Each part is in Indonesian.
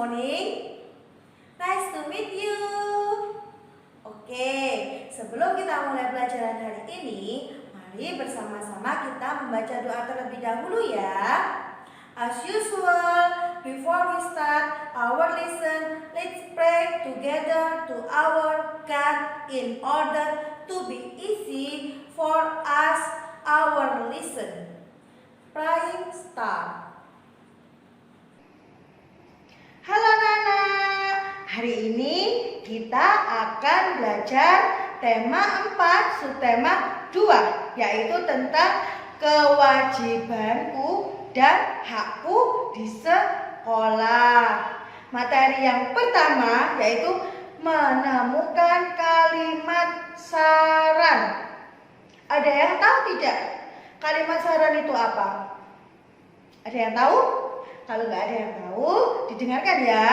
morning. Nice to meet you. Oke, sebelum kita mulai pelajaran hari ini, mari bersama-sama kita membaca doa terlebih dahulu ya. As usual, before we start our lesson, let's pray together to our God in order to be easy for us our lesson. Praying start. Halo anak-anak, hari ini kita akan belajar tema 4, subtema 2, yaitu tentang kewajibanku dan hakku di sekolah. Materi yang pertama yaitu menemukan kalimat saran. Ada yang tahu tidak? Kalimat saran itu apa? Ada yang tahu? Kalau nggak ada yang tahu, didengarkan ya.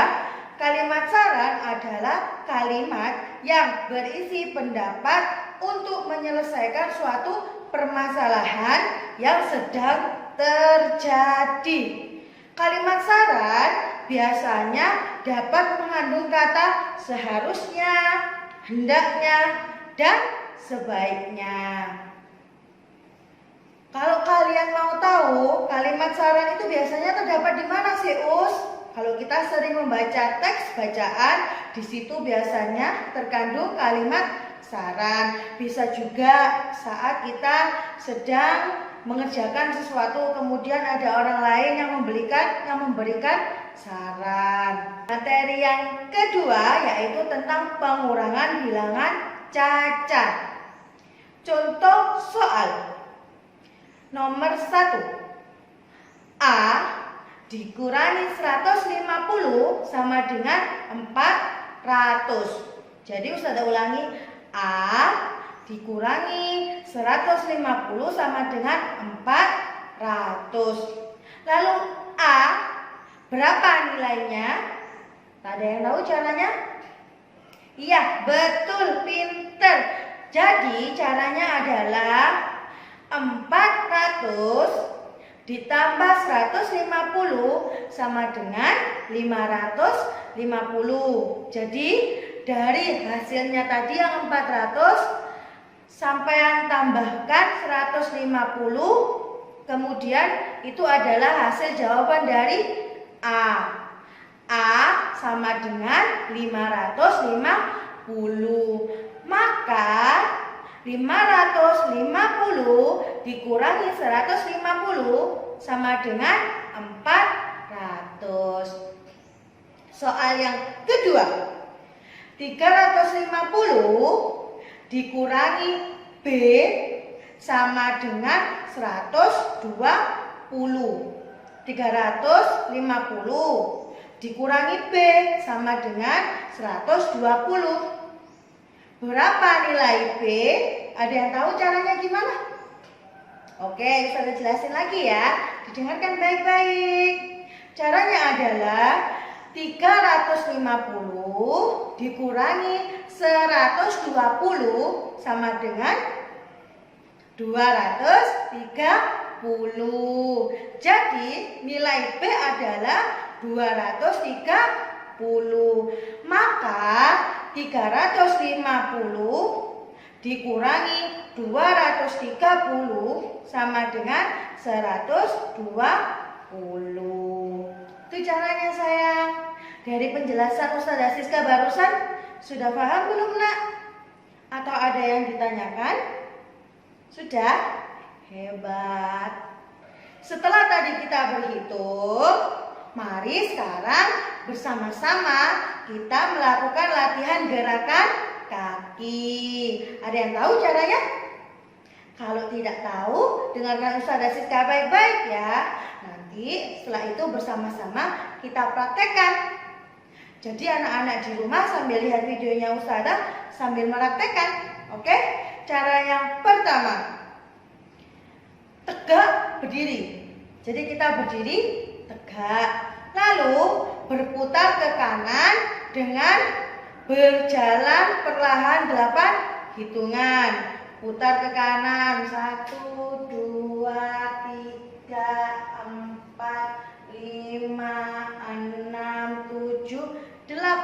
Kalimat saran adalah kalimat yang berisi pendapat untuk menyelesaikan suatu permasalahan yang sedang terjadi. Kalimat saran biasanya dapat mengandung kata seharusnya, hendaknya, dan sebaiknya. Kalau kalian mau tahu, kalimat saran itu biasanya terdapat di mana sih, Us? Kalau kita sering membaca teks bacaan, di situ biasanya terkandung kalimat saran. Bisa juga saat kita sedang mengerjakan sesuatu, kemudian ada orang lain yang memberikan saran. Materi yang kedua yaitu tentang pengurangan bilangan cacat. Contoh soal. Nomor 1, A dikurangi 150 sama dengan 400. Jadi Ustazah ulangi, A dikurangi 150 sama dengan 400. Lalu A berapa nilainya? Ada yang tahu caranya? Iya, betul, pinter. Jadi caranya adalah 400 ditambah 150 sama dengan 550. Jadi dari hasilnya tadi yang 400 sampean tambahkan 150, kemudian itu adalah hasil jawaban dari A. A sama dengan 550. Maka 550 dikurangi 150 sama dengan 400. Soal yang kedua, 350 dikurangi B sama dengan 120. 350 dikurangi B sama dengan 120. Berapa nilai B? Ada yang tahu caranya gimana? Oke, saya jelasin lagi ya. Didengarkan baik-baik. Caranya adalah 350 dikurangi 120 sama dengan 230. Jadi nilai B adalah 230. Maka 350 dikurangi 230 sama dengan 120. Itu caranya sayang. Dari penjelasan Ustazah Siska barusan, sudah paham belum nak? Atau ada yang ditanyakan? Sudah? Hebat. Setelah tadi kita berhitung, mari sekarang bersama-sama kita melakukan latihan gerakan kaki. Ada yang tahu caranya? Kalau tidak tahu, dengarkan Ustazah Siska baik-baik ya. Nanti setelah itu bersama-sama kita praktekkan. Jadi anak-anak di rumah sambil lihat videonya Ustazah sambil mempraktekkan. Oke? Cara yang pertama, tegak berdiri. Jadi kita berdiri tegak. Lalu berputar ke kanan dengan berjalan perlahan 8 hitungan. Putar ke kanan 1, 2, 3, 4, 5, 6, 7,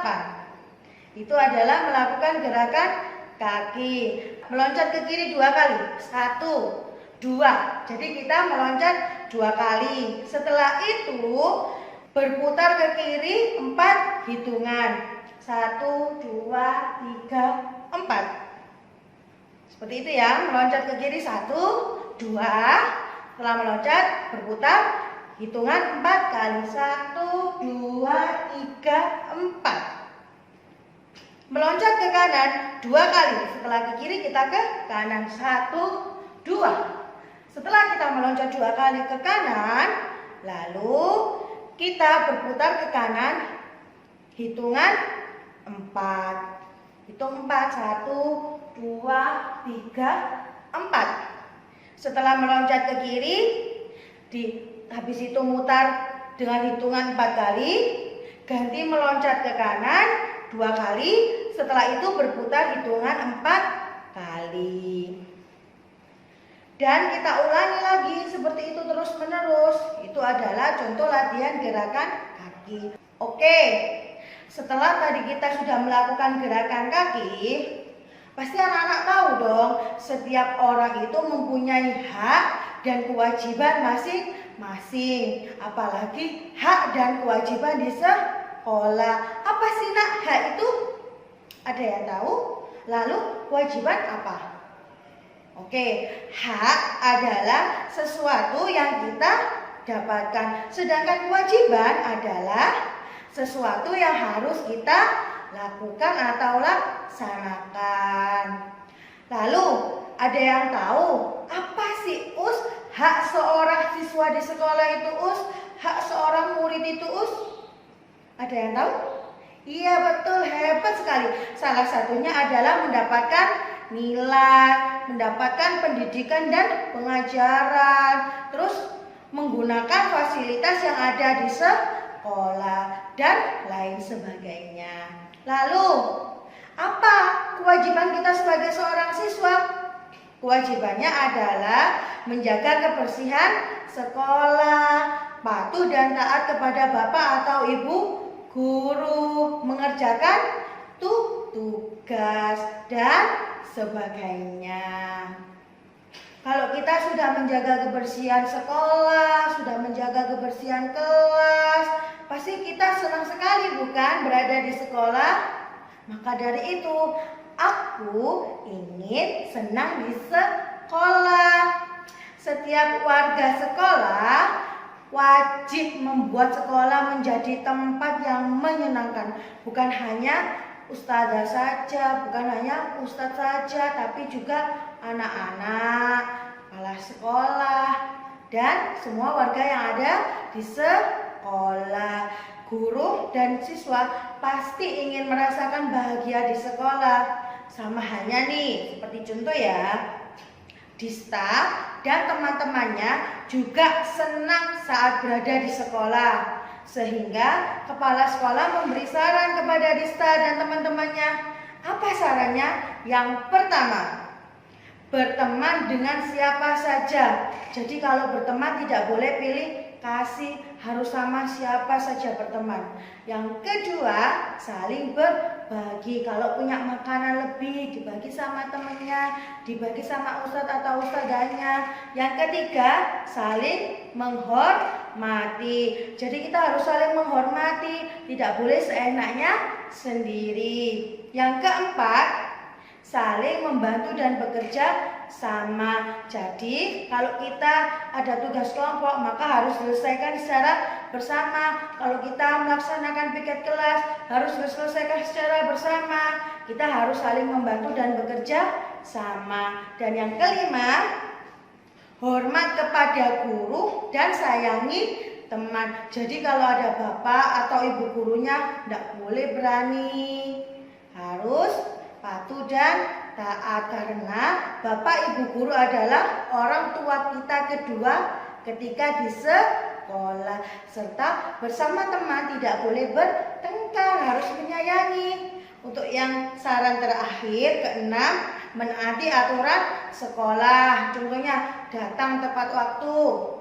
8. Itu adalah melakukan gerakan kaki. Meloncat ke kiri 2 kali. 1, 2. Jadi kita meloncat 2 kali. Setelah itu berputar ke kiri 4 hitungan. 1, 2, 3, 4. Seperti itu ya. Meloncat ke kiri 1, 2. Setelah meloncat berputar hitungan 4 kali. 1, 2, 3, 4. Meloncat ke kanan 2 kali. Setelah ke kiri kita ke kanan. 1, 2. Setelah kita meloncat 2 kali ke kanan, lalu kita berputar ke kanan hitungan 4. Hitung 4. 1, 2, 3, 4. Setelah meloncat ke kiri, habis itu mutar dengan hitungan 4 kali, ganti meloncat ke kanan 2 kali, setelah itu berputar hitungan 4 kali. Dan kita ulangi lagi seperti itu terus menerus. Itu adalah contoh latihan gerakan kaki. Oke, setelah tadi kita sudah melakukan gerakan kaki, pasti anak-anak tahu dong, setiap orang itu mempunyai hak dan kewajiban masing-masing. Apalagi hak dan kewajiban di sekolah. Apa sih nak hak itu? Ada yang tahu? Lalu kewajiban apa? Oke, hak adalah sesuatu yang kita dapatkan. Sedangkan kewajiban adalah sesuatu yang harus kita lakukan atau laksanakan. Lalu, ada yang tahu apa sih hak seorang siswa di sekolah itu hak seorang murid itu Ada yang tahu? Iya betul, hebat sekali. Salah satunya adalah mendapatkan nilai, mendapatkan pendidikan dan pengajaran, terus menggunakan fasilitas yang ada di sekolah dan lain sebagainya. Lalu, apa kewajiban kita sebagai seorang siswa? Kewajibannya adalah menjaga kebersihan sekolah, patuh dan taat kepada bapak atau ibu guru, mengerjakan tugas dan sebagainya. Kalau kita sudah menjaga kebersihan sekolah, sudah menjaga kebersihan kelas, pasti kita senang sekali bukan berada di sekolah? Maka dari itu, aku ingin senang di sekolah. Setiap warga sekolah wajib membuat sekolah menjadi tempat yang menyenangkan. Bukan hanya ustazah saja, bukan hanya ustadz saja, tapi juga anak-anak, kepala sekolah, dan semua warga yang ada di sekolah. Guru dan siswa pasti ingin merasakan bahagia di sekolah. Sama halnya nih, seperti contoh ya, Dista dan teman-temannya juga senang saat berada di sekolah. Sehingga kepala sekolah memberi saran kepada Dista dan teman-temannya. Apa sarannya? Yang pertama, berteman dengan siapa saja. Jadi kalau berteman tidak boleh pilih kasih, harus sama siapa saja berteman. Yang kedua, saling berbagi. Kalau punya makanan lebih, dibagi sama temennya, dibagi sama ustadz atau ustadzahnya. Yang ketiga, saling menghormati. Jadi kita harus saling menghormati, tidak boleh seenaknya sendiri. Yang keempat, saling membantu dan bekerja sama. Jadi kalau kita ada tugas kelompok, maka harus selesaikan secara bersama. Kalau kita melaksanakan piket kelas, harus diselesaikan secara bersama. Kita harus saling membantu dan bekerja sama. Dan yang kelima, hormat kepada guru dan sayangi teman. Jadi kalau ada bapak atau ibu gurunya, tidak boleh berani, harus patuh dan taat, karena bapak ibu guru adalah orang tua kita kedua ketika di sekolah. Serta bersama teman tidak boleh bertengkar, harus menyayangi. Untuk yang saran terakhir, keenam, menaati aturan sekolah. Contohnya datang tepat waktu,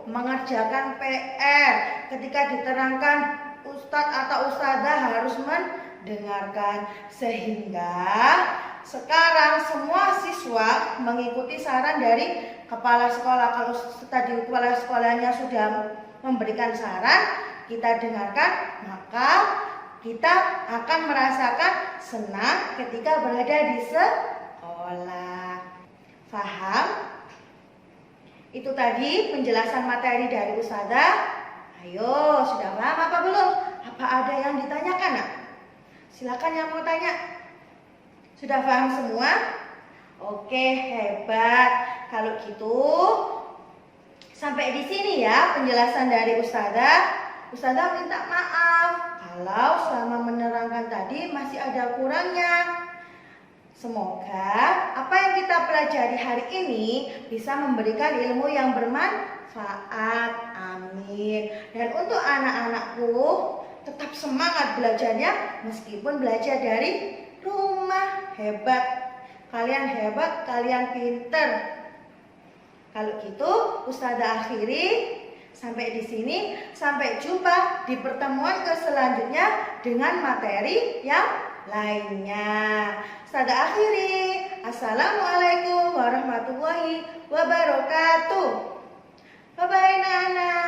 mengerjakan PR, ketika diterangkan ustadz atau ustadzah harus dengarkan. Sehingga sekarang semua siswa mengikuti saran dari kepala sekolah. Kalau tadi kepala sekolahnya sudah memberikan saran, kita dengarkan, maka kita akan merasakan senang ketika berada di sekolah. Paham? Itu tadi penjelasan materi dari Ustazah. Ayo, sudah paham apa belum? Apa ada yang ditanyakan, Nak? Silakan yang mau tanya. Sudah paham semua? Oke, hebat. Kalau gitu, sampai di sini ya penjelasan dari Ustazah. Ustazah minta maaf kalau selama menerangkan tadi masih ada kurangnya. Semoga apa yang kita pelajari hari ini bisa memberikan ilmu yang bermanfaat. Amin. Dan untuk anak-anakku, tetap semangat belajarnya meskipun belajar dari rumah. Hebat. Kalian hebat, kalian pinter. Kalau gitu, Ustazah akhiri sampai di sini. Sampai jumpa di pertemuan selanjutnya dengan materi yang lainnya. Ustazah akhiri. Assalamualaikum warahmatullahi wabarakatuh. Bye-bye, anak-anak.